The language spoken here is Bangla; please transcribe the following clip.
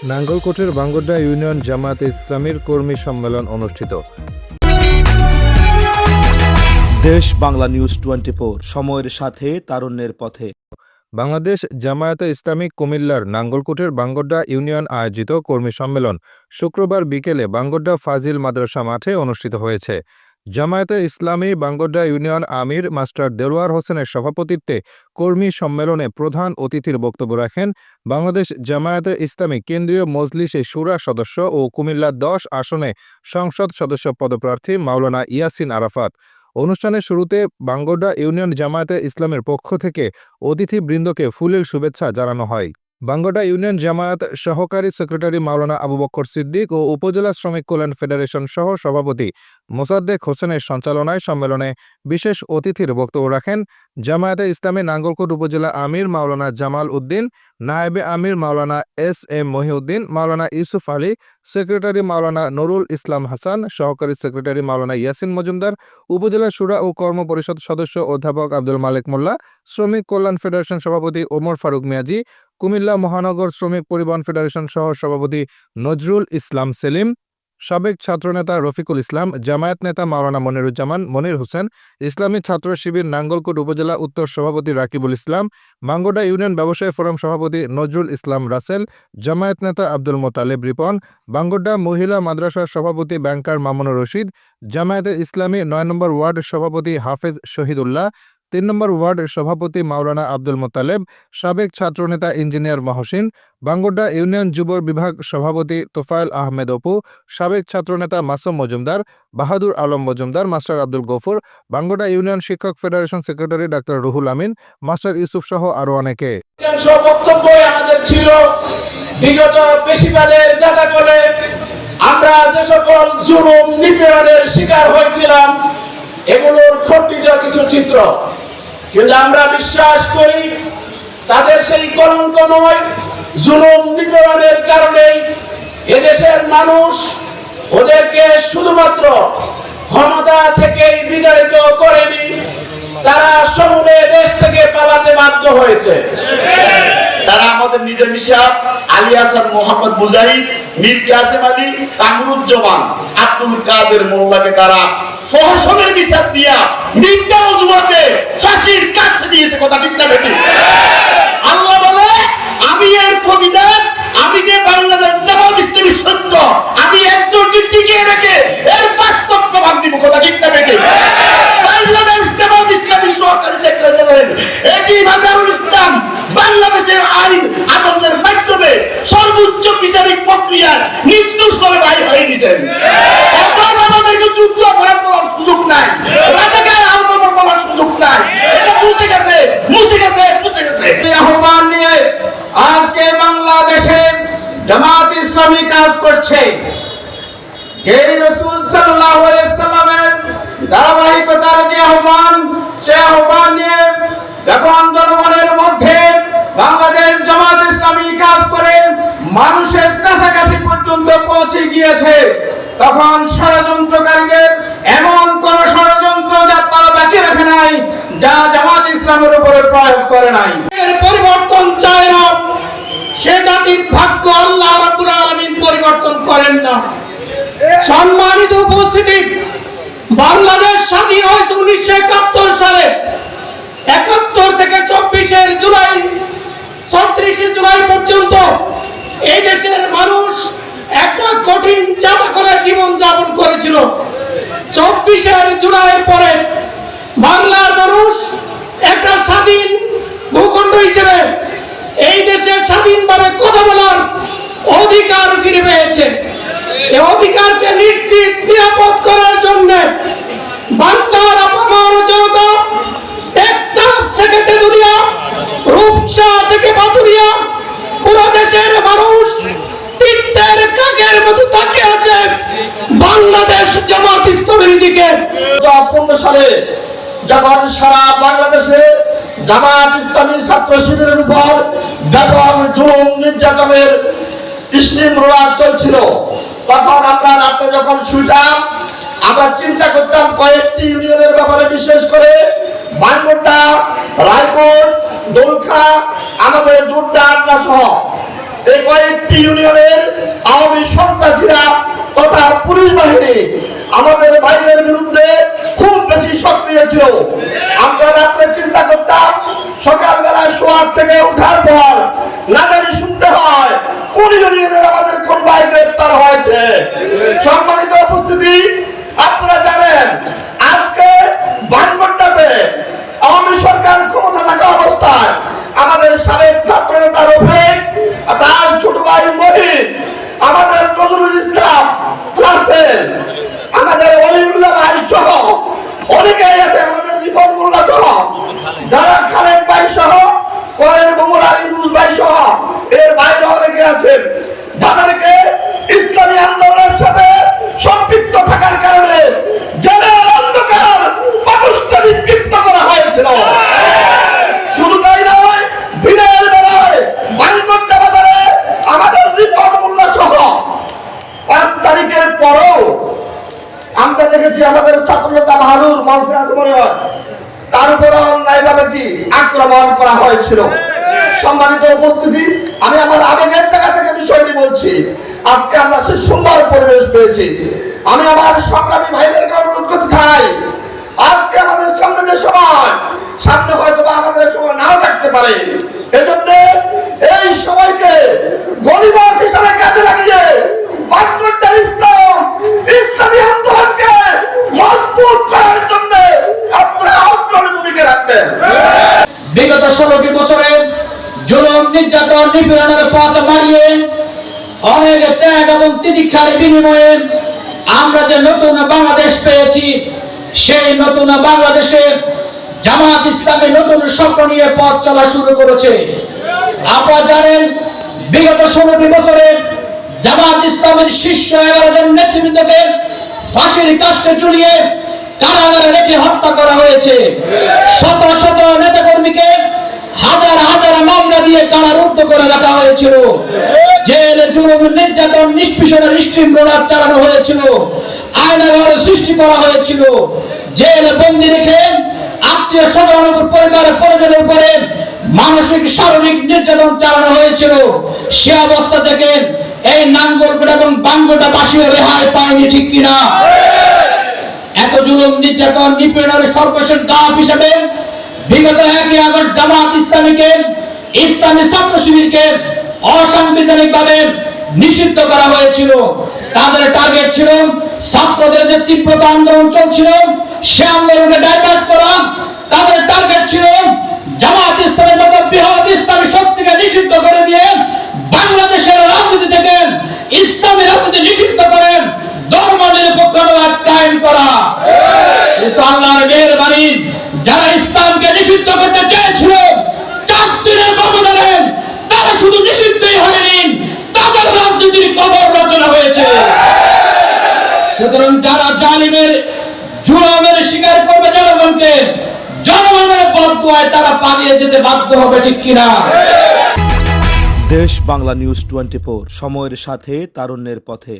নাঙ্গলকোটের বাঙ্গড্ডা ইউনিয়ন জামায়াতে ইসলামীর কর্মী সম্মেলন অনুষ্ঠিত। দেশ বাংলা নিউজ 24, সময়ের সাথে তারুণ্যের পথে। বাংলাদেশ জামায়াতে ইসলামী কুমিল্লার নাঙ্গলকোটের বাঙ্গড্ডা ইউনিয়ন আয়োজিত কর্মী সম্মেলন শুক্রবার বিকেলে বাঙ্গড্ডা ফাজিল মাদ্রাসা মাঠে অনুষ্ঠিত হয়েছে। জামায়াতে ইসলামী বাঙ্গড্ডা ইউনিয়ন আমির মাস্টার দেলোয়ার হোসেনের সভাপতিত্বে কর্মী সম্মেলনে প্রধান অতিথির বক্তব্য রাখেন বাংলাদেশ জামায়াতে ইসলামী কেন্দ্রীয় মজলিসে শুরা সদস্য ও কুমিল্লা 10 আসনে সংসদ সদস্য পদপ্রার্থী মাওলানা ইয়াসিন আরাফাত। অনুষ্ঠানের শুরুতে বাঙ্গড্ডা ইউনিয়ন জামায়াতে ইসলামের পক্ষ থেকে অতিথিবৃন্দকে ফুলেল শুভেচ্ছা জানানো হয়। বাঙ্গড্ডা ইউনিয়ন জামায়াত সহকারী সেক্রেটারি মাওলানা আবু বক্কর সিদ্দিক ও উপজেলা শ্রমিক কল্যাণ ফেডারেশন সহ সভাপতি মোসাদ্দেক হোসেনের সঞ্চালনায় সম্মেলনে বিশেষ অতিথির বক্তব্য রাখেন জামায়াতে ইসলামী নাঙ্গলকোট উপজেলা আমির মাওলানা জামাল উদ্দিন, নায়েবে আমির মাওলানা এস.এম. মহিউদ্দিন, মাওলানা ইউসুফ আলী, সেক্রেটারি মাওলানা নুরুল ইসলাম হাসান, সহকারী সেক্রেটারি মাওলানা ইয়াসিন মজুমদার, উপজেলা শুরা ও কর্ম পরিষদ সদস্য অধ্যাপক আব্দুল মালেক মোল্লা, শ্রমিক কল্যাণ ফেডারেশন সভাপতি ওমর ফারুক মিয়াজি, কুমিল্লা মহানগর শ্রমিক পরিবহন ফেডারেশন সহ সভাপতি নজরুল ইসলাম সেলিম, সাবেক ছাত্রনেতা রফিকুল ইসলাম, জামায়াত নেতা মাওলানা মনিরুজ্জামান মনির হোসেন, ইসলামী ছাত্র শিবির নাঙ্গলকোট উপজেলা উত্তর সভাপতি রাকিবুল ইসলাম, বাঙ্গড্ডা ইউনিয়ন ব্যবসায়ী ফোরাম সভাপতি নজরুল ইসলাম রাসেল, জামায়াত নেতা আব্দুল মোতালেব রিপন, বাঙ্গড্ডা মহিলা মাদ্রাসার সভাপতি ব্যাংকার মামুনুর রশিদ, জামায়াতে ইসলামী 9 নম্বর ওয়ার্ড সভাপতি হাফেজ শহীদুল্লাহ, 3 নম্বর ওয়ার্ড সভাপতি মাওলানা আব্দুল মোতালেব, সাবেক ছাত্রনেতা ইঞ্জিনিয়ার মহসিন, বাঙ্গড্ডা ইউনিয়ন যুব বিভাগ সভাপতি তোফায়েল আহমেদ অপু, সাবেক ছাত্রনেতা মাসুম মজুমদার, বাহাদুর আলম মজুমদার, মাস্টার আব্দুল গফুর, বাঙ্গড্ডা ইউনিয়ন শিক্ষক federation secretary doctor Ruhul Amin, master Yusuf সহ আরো অনেকে। আমাদের ছিল বিগত বেশিবাদের যাতা করে আমরা যে সকল জুলুম নিপীড়নের শিকার হয়েছিলাম এগুলোর খণ্ডিত কিছু চিত্র, কিন্তু আমরা বিশ্বাস করি তাদের সেই কলঙ্ক নয়, জুলুম নিপীড়নের কারণেই এদেশের মানুষ ওদেরকে শুধুমাত্র ক্ষমতা থেকেই বিতাড়িত করেনি, তারা সমূলে দেশ থেকে পালাতে বাধ্য হয়েছে। তারা আমাদের নিজের হিসাব আলী হাসান, মোহাম্মদ মুজাহিদ, মীর কাসেম আলী, কামরুজ্জামান, আব্দুল কাদের মোল্লাকে তারা প্রশাসনের বিচার দিয়া মিথ্যা অজুহাতে ফাঁসির কাছে দিয়েছে। কথা ঠিক না বেঠিক? আল্লাহ বলে আমি এর প্রতিদান, আমি যে বাংলাদেশ জামাত ইসলামী সত্য, আমি একজনকে টিকিয়ে রেখে এর বাস্তব প্রমাণ দিব। কথা ঠিক না বেঠিক? বাংলাদেশ জামাত ইসলামী সহকারী সেক্রেটারি এটি মাজারুল ইসলাম বাংলাদেশের আইন আদালতের মাধ্যমে সর্বোচ্চ বিচারিক প্রক্রিয়ার নির্দোষভাবে বাইরে হয়ে গেছেন। এখন আমাদেরকে যুদ্ধ অপরাধ বলার সুযোগ নাই, রাজাকার আন্দোলন বলার সুযোগ নাই। এটা বুঝে গেছে, মুছে গেছে, বুঝে গেছে। এই আহ্বান নিয়ে আজকে বাংলাদেশে জামাত ইসলামী কাজ করছে। এই রাসূল সাল্লাল্লাহু আলাইহি সাল্লামের ধারাবাহিকতার যে আহ্বান, সে আহ্বান নিয়ে যখন জনগণের মধ্যে বাংলাদেশ জামাত ইসলামী কাজ করে মানুষের কাছাকাছি পর্যন্ত পৌঁছে গিয়েছে, তখন ষড়যন্ত্রকারীদের এমন কোন ষড়যন্ত্র যা তারা বাকি রাখে নাই, যা জামাত ইসলামের উপরে প্রয়োগ করে নাই। এর পরিবর্তন চায় না, সে জাতির ভাগ্য আল্লাহ রাব্বুল আলামিন পরিবর্তন করেন না। সম্মানিত উপস্থিতি, বাংলাদেশ স্বাধীন হয়েছে 1971 সালে। 71 থেকে 24 জুলাই 36 জুলাই পর্যন্ত এই দেশের মানুষ একটা কঠিন চাপা করে জীবন যাপন করেছিল। 24 জুলাইয়ের পরে বাংলার মানুষ একটা স্বাধীন ভূখণ্ড হিসেবে এই দেশের স্বাধীনভাবে কথা বলার অধিকার ফিরে পেয়েছে। এই অধিকারকে নিশ্চিত নিরাপদ করার জন্য বাংলার আপামর জনতা টেকনাফ থেকে তেঁতুলিয়া, রূপসা থেকে পাতুরিয়া, পুরো দেশের মানুষ তিনটের কাকের মতো তাকিয়ে আছে বাংলাদেশ জামাত ইসলামের দিকে। 2015 সালে যখন সারা বাংলাদেশে জামাত ইসলামী ছাত্র শিবিরের উপর ব্যাপক জুলুম নির্যাতনের স্টিম রোলার চলছিল, তখন আমরা রাতে যখন শুইতাম আমরা চিন্তা করতাম কয়েকটি ইউনিয়নের ব্যাপারে, বিশেষ করে বাঙ্গড্ডা, রায়পুর, দোলখা, আমাদের জুড্ডা, আটলা সহ এই কয়েকটি ইউনিয়নের আমাদের ভাইদের বিরুদ্ধে খুব বেশি সক্রিয় ছিল। আমরা রাত্রে চিন্তা করতাম, সকালবেলা শোয়ার থেকে উঠার পর না জানি শুনতে হয় কোন ইউনিয়নের আমাদের কোন ভাই গ্রেপ্তার হয়েছে। সম্মানিত উপস্থিতি, আপনারা জানেন আজকে বানগড্ডাতে আওয়ামী সরকার ক্ষমতা থাকা অবস্থায় আমাদের সাবেক ছাত্র নেতা রফিক, তার ছোট ভাই মহিন, আমাদের নজরুল ইসলাম, রাসেল, আমাদের অলিউল্লাহ ভাই সহ অনেকেই আছে, আমাদের রিপন মোল্লা সহ, যারা খালেদ ভাই সহ, করের বমুল আলিমুল ভাই সহ, এর বাইরে অনেকে আছেন, যাদেরকে ইসলামী আন্দোলনের সাথে সম্পৃক্ত থাকার কারণে জেলের অন্ধকার মানুষকে নিক্ষিপ্ত করা হয়েছিল। শুধু তাই নয়, দিনের বেলায় বানগড্ডা বাজারে আমাদের রিপন মোল্লা সহ 5 তারিখের পরও আমরা দেখেছি আমাদের ছাত্রনেতা বাহাদুর মঞ্চে আছে মনে হয়, তার উপরে অন্যায়ভাবে কি আক্রমণ করা হয়েছিল। সম্মানিত উপস্থিতি, আমি আমার আবেগের জায়গা থেকে বিষয়টি বলছি। আজকে আমরা সেই সুন্দর পরিবেশ পেয়েছি। আমি আমার সংগ্রামী ভাইদেরকে অনুরোধ করতে চাই, আজকে আমাদের সামনে যে সময়, সামনে হয়তো বা আমাদের সময় নাও থাকতে পারে, এজন্য এই সময়কে গণিমত হিসাবে কাজে লাগিয়ে বানগড্ডা ইসলামী আন্দোলনকে মজবুত করার জন্য আপনারা অগ্রণী ভূমিকা রাখবেন। বিগত 16টি বছরে জুলুম, নির্যাতন, নিপীড়নের পথ মারিয়ে অনেক ত্যাগ এবং তিতিক্ষার বিনিময়ে আমরা যে নতুন বাংলাদেশ পেয়েছি, সেই নতুন বাংলাদেশে জামাত ইসলামী নতুন স্বপ্ন নিয়ে পথ চলা শুরু করেছে। আপনারা জানেন বিগত 16টি বছরে জামাত ইসলামের শীর্ষ 11 জন নেতৃবৃন্দকে ফাঁসির কাস্টে ঝুলিয়ে কারাগারে রেখে হত্যা করা হয়েছে। শত শত নেতাকর্মীকে হাজার হাজার মামলা দিয়ে কারারুদ্ধ করে রাখা হয়েছিল। জেলে জুলুম, নির্যাতন, নিষ্পেষণের শৃঙ্খলা চালানো হয়েছিল। আয়নাঘর সৃষ্টি করা হয়েছিল। জেলে বন্দী রেখে আত্মীয় স্বজন পরিবারের পরিজনের উপরে মানসিক শারীরিক নির্যাতন চালানো হয়েছিল। সে অবস্থা থেকে এই নাঙ্গলকোট এবং বাঙ্গটা বাসীও রেহাই পায়নি, ঠিক কিনা? এত জুলুম, নির্যাতন, নিপীড়নের সর্বশেষ ধাপ হিসেবে বিগত 1 আগস্ট জামাত ইসলামীকে, ইসলামী ছাত্র শিবিরকে অসাংবিধানিক ভাবে নিষিদ্ধ করা হয়েছিল। তাদের টার্গেট ছিল ছাত্রদের যে তীব্রতা আন্দোলন চলছিল সে আন্দোলনকে ডাইভার্ট করা। তাদের টার্গেট ছিল জামাত ইসলামের মতো বৃহৎ ইসলামী শক্তিকে নিষিদ্ধ করে দিয়ে বাংলাদেশের রাজনীতি থেকে ইসলামী রাজনীতি নিষিদ্ধ করে ধর্ম নিরপেক্ষতাবাদ কায়েম করা। কিন্তু আল্লাহর মেহেরবানি, যারা ইসলামকে নিষিদ্ধ করতে চেয়েছিল 4 দিনের ব্যবধানে তারা শুধু নিষিদ্ধই হয়নি, তাদের রাজনীতির কবর রচনা হয়েছে। সুতরাং যারা জালিমের জুলুমের শিকার করবে জনগণকে, জনগণের বদদুয়ায় তারা পালিয়ে যেতে বাধ্য হবে, ঠিক কিনা? দেশ বাংলা নিউজ 24, সময়ের সাথে তারুণ্যের পথে।